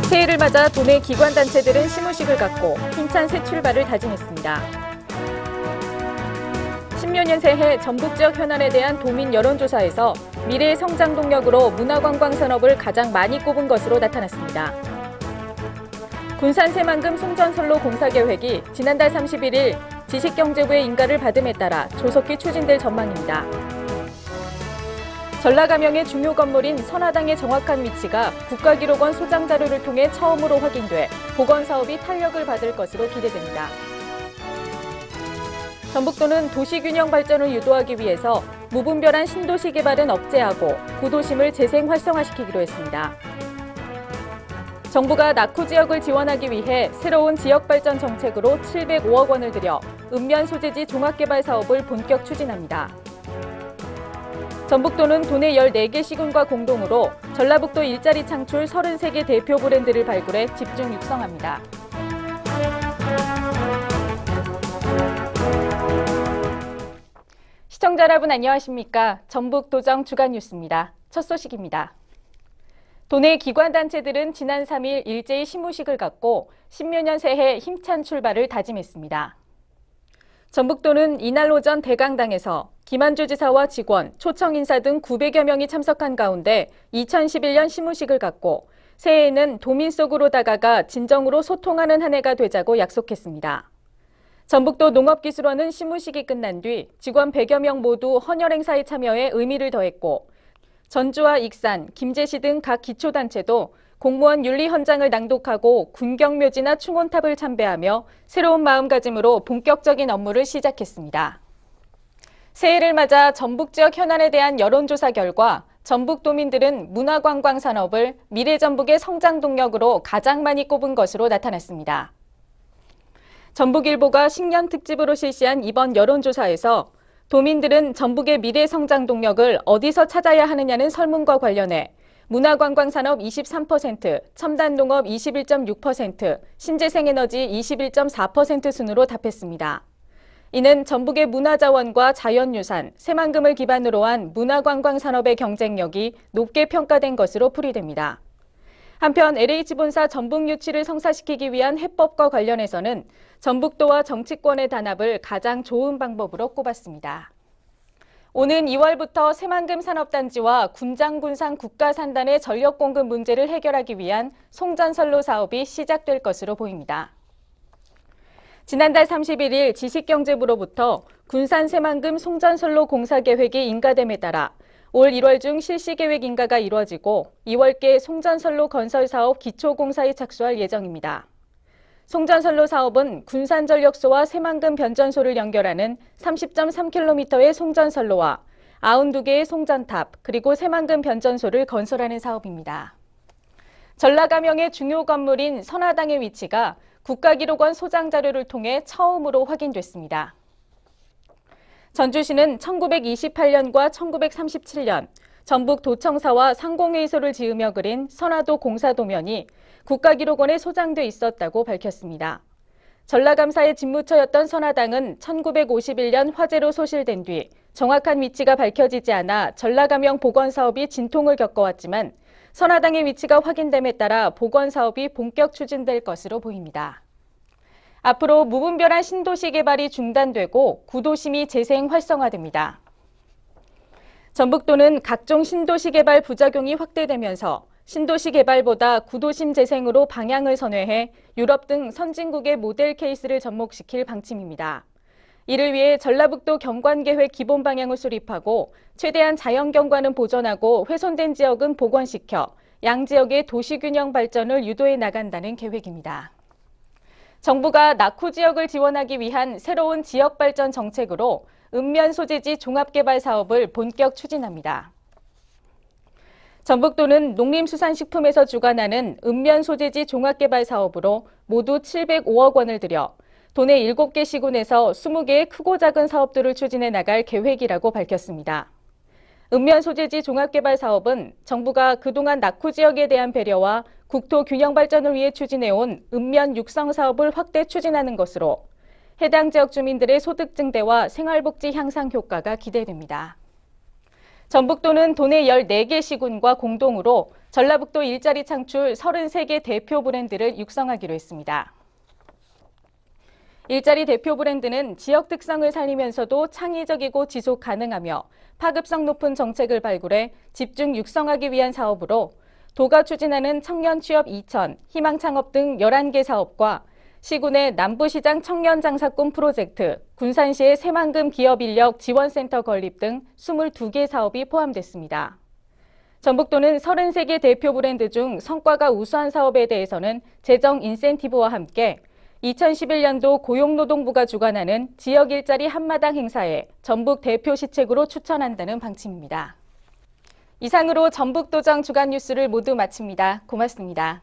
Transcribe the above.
새해를 맞아 도내 기관단체들은 시무식을 갖고 힘찬 새 출발을 다짐했습니다. 신묘년 새해 전북 지역 현안에 대한 도민 여론조사에서 미래의 성장 동력으로 문화관광산업을 가장 많이 꼽은 것으로 나타났습니다. 군산 새만금 송전선로 공사 계획이 지난달 31일 지식경제부의 인가를 받음에 따라 조속히 추진될 전망입니다. 전라감영의 중요 건물인 선화당의 정확한 위치가 국가기록원 소장 자료를 통해 처음으로 확인돼 복원사업이 탄력을 받을 것으로 기대됩니다. 전북도는 도시균형 발전을 유도하기 위해서 무분별한 신도시 개발은 억제하고 구도심을 재생 활성화시키기로 했습니다. 정부가 낙후 지역을 지원하기 위해 새로운 지역발전 정책으로 705억 원을 들여 읍면 소재지 종합개발 사업을 본격 추진합니다. 전북도는 도내 14개 시군과 공동으로 전라북도 일자리 창출 33개 대표 브랜드를 발굴해 집중 육성합니다. 시청자 여러분 안녕하십니까? 전북도정 주간 뉴스입니다. 첫 소식입니다. 도내 기관단체들은 지난 3일 일제히 시무식을 갖고 신묘년 새해 힘찬 출발을 다짐했습니다. 전북도는 이날 오전 대강당에서 김한주 지사와 직원, 초청 인사 등 900여 명이 참석한 가운데 2011년 시무식을 갖고 새해에는 도민 속으로 다가가 진정으로 소통하는 한 해가 되자고 약속했습니다. 전북도 농업기술원은 시무식이 끝난 뒤 직원 100여 명 모두 헌혈 행사에 참여해 의미를 더했고 전주와 익산, 김제시 등 각 기초단체도 공무원 윤리헌장을 낭독하고 군경묘지나 충원탑을 참배하며 새로운 마음가짐으로 본격적인 업무를 시작했습니다. 새해를 맞아 전북 지역 현안에 대한 여론조사 결과 전북 도민들은 문화관광 산업을 미래 전북의 성장 동력으로 가장 많이 꼽은 것으로 나타났습니다. 전북일보가 신년 특집으로 실시한 이번 여론조사에서 도민들은 전북의 미래 성장 동력을 어디서 찾아야 하느냐는 설문과 관련해 문화관광산업 23%, 첨단농업 21.6%, 신재생에너지 21.4% 순으로 답했습니다. 이는 전북의 문화자원과 자연유산, 새만금을 기반으로 한 문화관광산업의 경쟁력이 높게 평가된 것으로 풀이됩니다. 한편 LH본사 전북 유치를 성사시키기 위한 해법과 관련해서는 전북도와 정치권의 단합을 가장 좋은 방법으로 꼽았습니다. 오는 2월부터 새만금 산업단지와 군장군산 국가산단의 전력 공급 문제를 해결하기 위한 송전선로 사업이 시작될 것으로 보입니다. 지난달 31일 지식경제부로부터 군산 새만금 송전선로 공사 계획이 인가됨에 따라 올 1월 중 실시계획 인가가 이루어지고 2월께 송전선로 건설 사업 기초공사에 착수할 예정입니다. 송전선로 사업은 군산전력소와 새만금 변전소를 연결하는 30.3km의 송전선로와 92개의 송전탑, 그리고 새만금 변전소를 건설하는 사업입니다. 전라감영의 중요 건물인 선화당의 위치가 국가기록원 소장 자료를 통해 처음으로 확인됐습니다. 전주시는 1928년과 1937년 전북도청사와 상공회의소를 지으며 그린 선화도 공사도면이 국가기록원에 소장돼 있었다고 밝혔습니다. 전라감사의 집무처였던 선화당은 1951년 화재로 소실된 뒤 정확한 위치가 밝혀지지 않아 전라감영 복원사업이 진통을 겪어왔지만 선화당의 위치가 확인됨에 따라 복원사업이 본격 추진될 것으로 보입니다. 앞으로 무분별한 신도시 개발이 중단되고 구도심이 재생 활성화됩니다. 전북도는 각종 신도시 개발 부작용이 확대되면서 신도시 개발보다 구도심 재생으로 방향을 선회해 유럽 등 선진국의 모델 케이스를 접목시킬 방침입니다. 이를 위해 전라북도 경관계획 기본 방향을 수립하고 최대한 자연경관은 보존하고 훼손된 지역은 복원시켜 양지역의 도시균형 발전을 유도해 나간다는 계획입니다. 정부가 낙후 지역을 지원하기 위한 새로운 지역발전 정책으로 읍면 소재지 종합개발 사업을 본격 추진합니다. 전북도는 농림수산식품에서 주관하는 읍면 소재지 종합개발 사업으로 모두 705억 원을 들여 도내 7개 시군에서 20개의 크고 작은 사업들을 추진해 나갈 계획이라고 밝혔습니다. 읍면 소재지 종합개발 사업은 정부가 그동안 낙후 지역에 대한 배려와 국토 균형 발전을 위해 추진해온 읍면 육성 사업을 확대 추진하는 것으로 해당 지역 주민들의 소득 증대와 생활복지 향상 효과가 기대됩니다. 전북도는 도내 14개 시군과 공동으로 전라북도 일자리 창출 33개 대표 브랜드를 육성하기로 했습니다. 일자리 대표 브랜드는 지역 특성을 살리면서도 창의적이고 지속 가능하며 파급성 높은 정책을 발굴해 집중 육성하기 위한 사업으로 도가 추진하는 청년 취업 2천, 희망 창업 등 11개 사업과 시군의 남부시장 청년 장사꾼 프로젝트, 군산시의 새만금 기업 인력 지원센터 건립 등 22개 사업이 포함됐습니다. 전북도는 33개 대표 브랜드 중 성과가 우수한 사업에 대해서는 재정 인센티브와 함께 2011년도 고용노동부가 주관하는 지역 일자리 한마당 행사에 전북 대표 시책으로 추천한다는 방침입니다. 이상으로 전북도정 주간 뉴스를 모두 마칩니다. 고맙습니다.